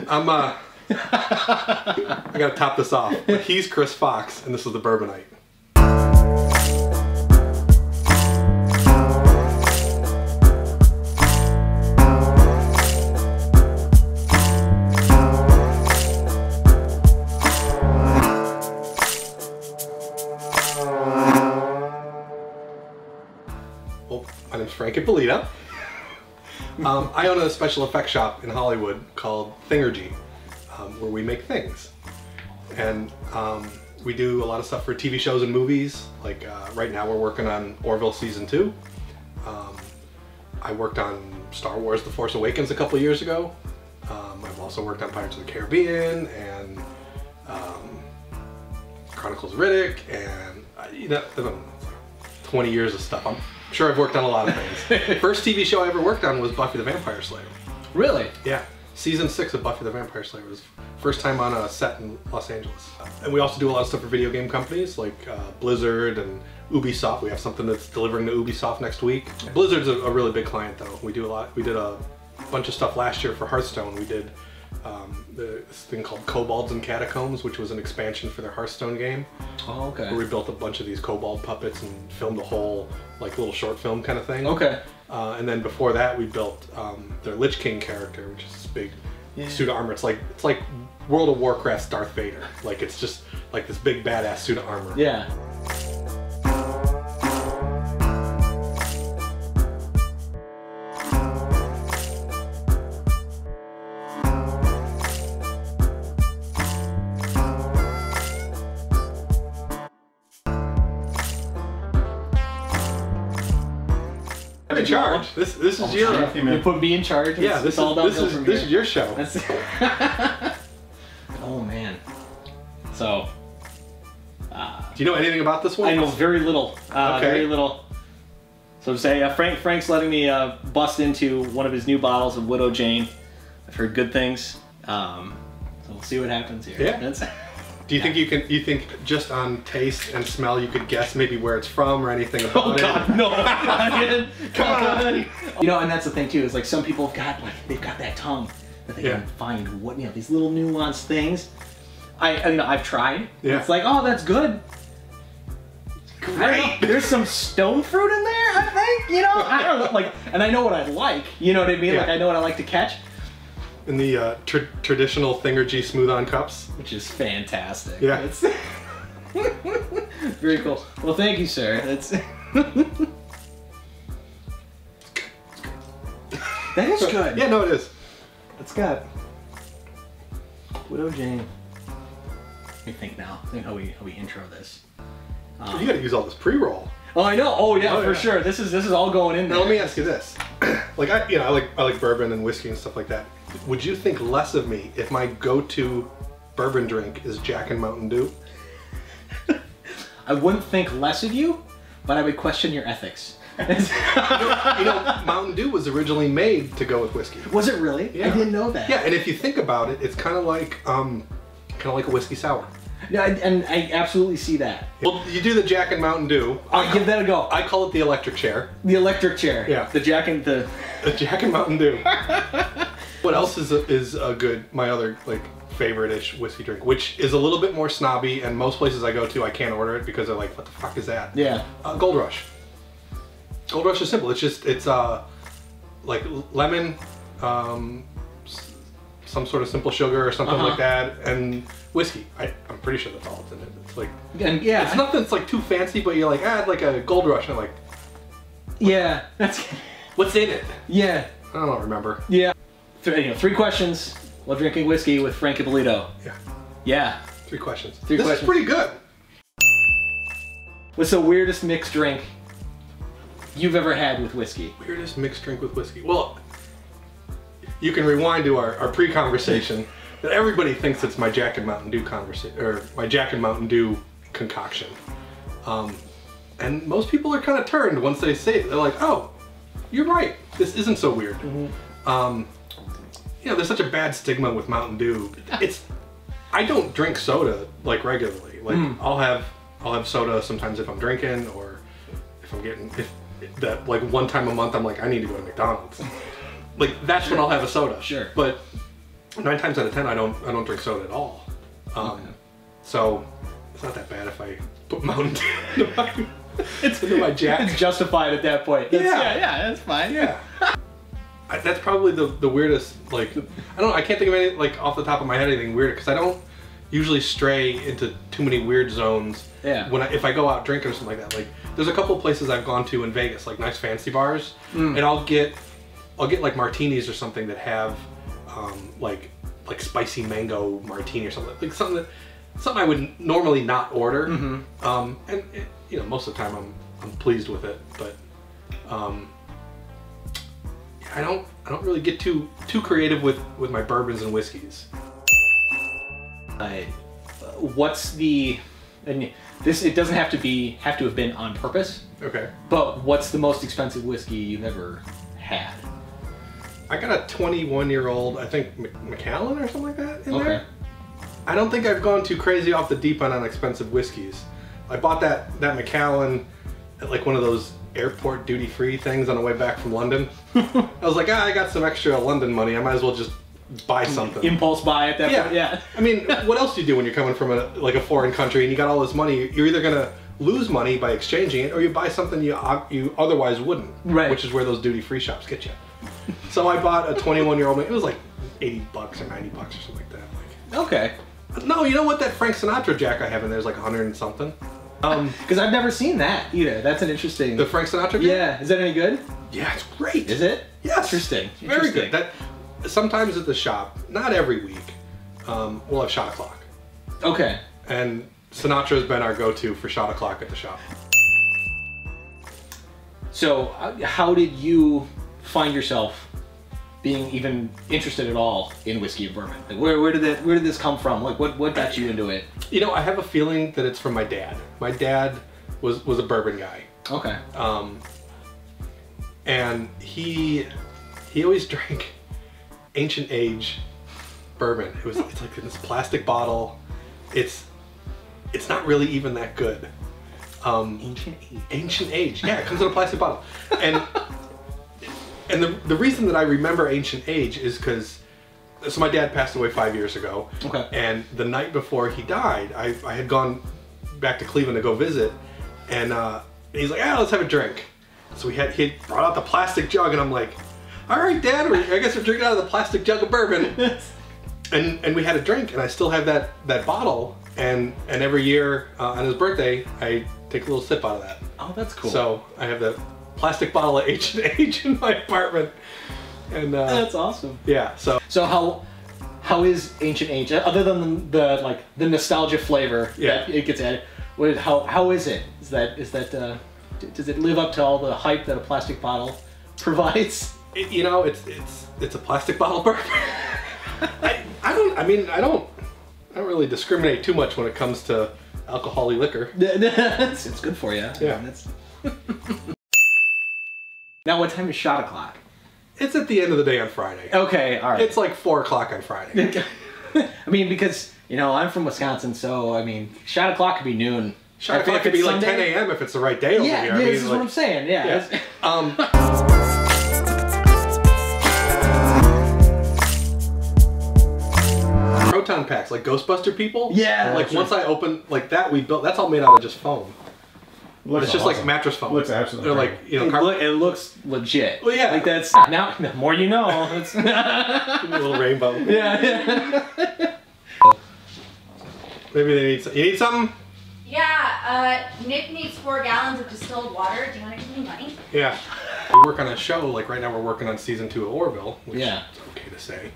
I gotta top this off. But he's Chris Fox, and this is the Bourbonite. Well, my name's Frank Ippolito. I own a special effects shop in Hollywood called Thingergy, where we make things. And we do a lot of stuff for TV shows and movies. Like right now we're working on Orville Season 2. I worked on Star Wars The Force Awakens a couple of years ago. I've also worked on Pirates of the Caribbean and Chronicles of Riddick and, 20 years of stuff. I'm sure I've worked on a lot of things. First TV show I ever worked on was Buffy the Vampire Slayer. Really? Yeah. Season 6 of Buffy the Vampire Slayer was first time on a set in Los Angeles. And we also do a lot of stuff for video game companies like Blizzard and Ubisoft. We have something that's delivering to Ubisoft next week. Blizzard's a really big client though. We do a lot. We did a bunch of stuff last year for Hearthstone. We did this thing called Kobolds and Catacombs, which was an expansion for their Hearthstone game. Oh, okay. Where we built a bunch of these kobold puppets and filmed a whole like little short film kind of thing. Okay. And then before that, we built their Lich King character, which is this big suit of armor. It's like World of Warcraft's Darth Vader. Like it's just like this big badass suit of armor. Yeah. I'm in charge. This is your. You put me in charge. Yeah, this is your show. Oh man. So. Do you know anything about this one? I know very little. Okay. Very little. So to say, Frank's letting me bust into one of his new bottles of Widow Jane. I've heard good things. So we'll see what happens here. Yeah. Do you think you think just on taste and smell you could guess maybe where it's from or anything about it? Oh God, no! Come on! You know, and that's the thing too. Is like some people have got they've got that tongue that they can find what these little nuanced things. I've tried. Yeah. It's like, oh, that's good. Great. There's some stone fruit in there. I think I don't know. Like, and I know what I like. You know what I mean? Yeah. Like I know what I like to catch. In the traditional Thingergy smooth-on cups. Which is fantastic. Yeah. It's very cool. Well, thank you, sir. That's that is good. Yeah, no, it is. It's got Widow Jane. Let me think now. Think how we intro this. You got to use all this pre-roll. Oh, I know. Oh, yeah, for sure. This is all going in there. Now let me ask you this: like I like bourbon and whiskey and stuff like that. Would you think less of me if my go-to bourbon drink is Jack and Mountain Dew? I wouldn't think less of you, but I would question your ethics. Mountain Dew was originally made to go with whiskey. Was it really? Yeah. I didn't know that. Yeah, and if you think about it, it's kind of like a whiskey sour. Yeah, and I absolutely see that. Well, you do the Jack and Mountain Dew. I'll give that a go. I call it the electric chair. The electric chair. Yeah. The Jack and Mountain Dew. What else is a good, my other like favorite-ish whiskey drink, which is a little bit more snobby, and most places I go to I can't order it because they're like, what the fuck is that? Yeah. Gold Rush. Gold Rush is simple. It's like lemon, some sort of simple sugar or something like that, and whiskey. I'm pretty sure that's all it's in it. It's like, and yeah, it's nothing that's like too fancy, but you're like, add like a Gold Rush, and I'm like, yeah, that's what's in it? Yeah. I don't remember. Yeah. 3 questions while drinking whiskey with Frank Ippolito. Yeah. Yeah. 3 questions. 3 questions. This is pretty good. What's the weirdest mixed drink you've ever had with whiskey? Weirdest mixed drink with whiskey. Well, you can rewind to our pre-conversation that everybody thinks it's my Jack and Mountain Dew conversation, or my Jack and Mountain Dew concoction. And most people are kind of turned once they say it. They're like, oh, you're right. This isn't so weird. There's such a bad stigma with Mountain Dew. I don't drink soda like regularly. Like I'll have soda sometimes if I'm drinking, or if I'm getting that like one time a month I'm like I need to go to McDonald's. Like that's when I'll have a soda. Sure. But 9 times out of 10, I don't drink soda at all. So it's not that bad if I put Mountain Dew into my Jack. It's justified at that point. Yeah, that's fine. Yeah. That's probably the weirdest, like, I can't think of any, like, off the top of my head, anything weird, because I don't usually stray into too many weird zones. Yeah. If I go out drinking or something like that. Like, there's a couple of places I've gone to in Vegas, like nice fancy bars, and I'll get like martinis or something that have like spicy mango martini or something, like something I would normally not order. And you know, most of the time I'm pleased with it, but I don't really get too creative with my bourbons and whiskeys. What's the, and this, it doesn't have to have been on purpose. Okay. But what's the most expensive whiskey you've ever had? I got a 21-year-old, I think Macallan or something like that in there. I don't think I've gone too crazy off the deep end on expensive whiskeys. I bought that Macallan at like one of those airport duty-free things on the way back from London. I was like, I got some extra London money, I might as well just buy something. Impulse buy at that point, yeah. I mean, what else do you do when you're coming from a foreign country and you got all this money? You're either gonna lose money by exchanging it, or you buy something you otherwise wouldn't. Right. Which is where those duty-free shops get you. So I bought a 21-year-old, it was like $80 or $90 or something like that. Like, okay. No, you know what? That Frank Sinatra Jack I have in there is like 100 and something. Because I've never seen that either. That's an interesting. The Frank Sinatra Jack? Yeah. Is that any good? Yeah, it's great. Is it? Yes. Interesting. Very good. Sometimes at the shop, not every week, we'll have shot o'clock. Okay. And Sinatra's been our go-to for shot o'clock at the shop. So, how did you find yourself being even interested at all in whiskey and bourbon? Like, where did this come from? Like, what got you into it? You know, I have a feeling that it's from my dad. My dad was a bourbon guy. Okay. And he always drank ancient age bourbon. It's like in this plastic bottle. It's not really even that good. Ancient age. Ancient age. Yeah, it comes in a plastic bottle. And the reason that I remember ancient age is because, so my dad passed away 5 years ago. Okay. And the night before he died, I had gone back to Cleveland to go visit, and he's like, let's have a drink. So he had brought out the plastic jug, and I'm like, all right, Dad, I guess we're drinking out of the plastic jug of bourbon. and we had a drink, and I still have that bottle, and every year on his birthday, I take a little sip out of that. Oh, that's cool. So I have the plastic bottle of ancient age in my apartment, and that's awesome. Yeah. So how is ancient age, other than the nostalgia flavor that it gets added? How is it? Is that does it live up to all the hype that a plastic bottle provides? You know, it's a plastic bottle bourbon. I don't really discriminate too much when it comes to alcoholic liquor. It's good for you. Yeah. Now, what time is shot o'clock? It's at the end of the day on Friday. Okay, all right. It's like 4 o'clock on Friday. I mean, because, you know, I'm from Wisconsin, so, I mean, shot o'clock could be noon. Shot o'clock could be like Sunday, 10 a.m. if it's the right day over here. Yeah, this is what I'm saying, yeah. Proton packs, like Ghostbuster people. Yeah. Like once I open, like that we built, that's all made out of just foam. It's just like mattress foam. Looks absolutely. They're like, you know, it looks legit. Well, yeah. Like that's now the more you know. It's a little rainbow. Yeah. Maybe they need. You need something? Yeah. Nick needs 4 gallons of distilled water. Do you want to give me money? Yeah. We work on a show. Like right now, we're working on season 2 of Orville, which is okay to say.